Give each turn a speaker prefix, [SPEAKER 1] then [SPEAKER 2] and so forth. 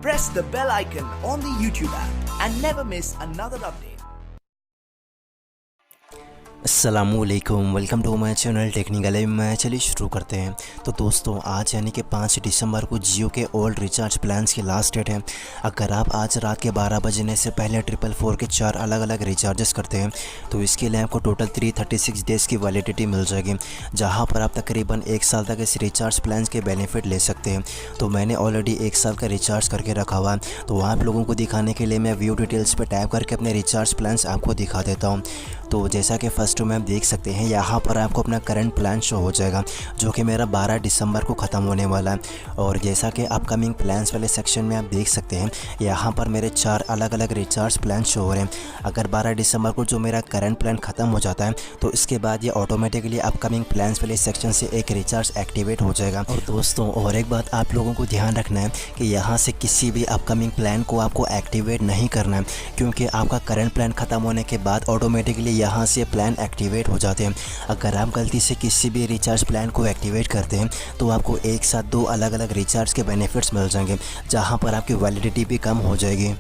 [SPEAKER 1] Press the bell icon on the YouTube app and never miss another update.
[SPEAKER 2] अस्सलामुअलैकुम, welcome to my channel technical में। चलिए शुरू करते हैं। तो दोस्तों आज यानी कि 5 दिसंबर को जियो के ओल्ड रिचार्ज प्लान्स की लास्ट डेट है। अगर आप आज रात के 12 बजने से पहले 444 के 4 अलग अलग रिचार्जेस करते हैं तो इसके लिए आपको टोटल 336 डेज़ की वैलिडिटी मिल जाएगी, जहां पर आप तकरीबन 1 साल तक इस रिचार्ज प्लान्स के बेनिफिट ले सकते हैं। तो मैंने ऑलरेडी 1 साल का रिचार्ज करके रखा हुआ, तो आप लोगों को दिखाने के लिए मैं व्यू डिटेल्स पर टैप करके अपने रिचार्ज प्लान्स आपको दिखा देता हूँ। तो जैसा कि फर्स्ट में आप देख सकते हैं, यहाँ पर आपको अपना करंट प्लान शो हो जाएगा, जो कि मेरा 12 दिसंबर को ख़त्म होने वाला है। और जैसा कि अपकमिंग प्लान्स वाले सेक्शन में आप देख सकते हैं, यहाँ पर मेरे 4 अलग अलग रिचार्ज प्लान शो हो रहे हैं। अगर 12 दिसंबर को जो मेरा करंट प्लान ख़त्म हो जाता है तो इसके बाद ये ऑटोमेटिकली अपकमिंग प्लान्स वाले सेक्शन से एक रिचार्ज एक्टिवेट हो जाएगा। और दोस्तों और एक बात आप लोगों को ध्यान रखना है कि यहाँ से किसी भी अपकमिंग प्लान को आपको एक्टिवेट नहीं करना है, क्योंकि आपका करंट प्लान ख़त्म होने के बाद ऑटोमेटिकली यहाँ से प्लान एक्टिवेट हो जाते हैं। अगर आप गलती से किसी भी रिचार्ज प्लान को एक्टिवेट करते हैं तो आपको एक साथ 2 अलग अलग रिचार्ज के बेनिफिट्स मिल जाएंगे, जहां पर आपकी वैलिडिटी भी कम हो जाएगी।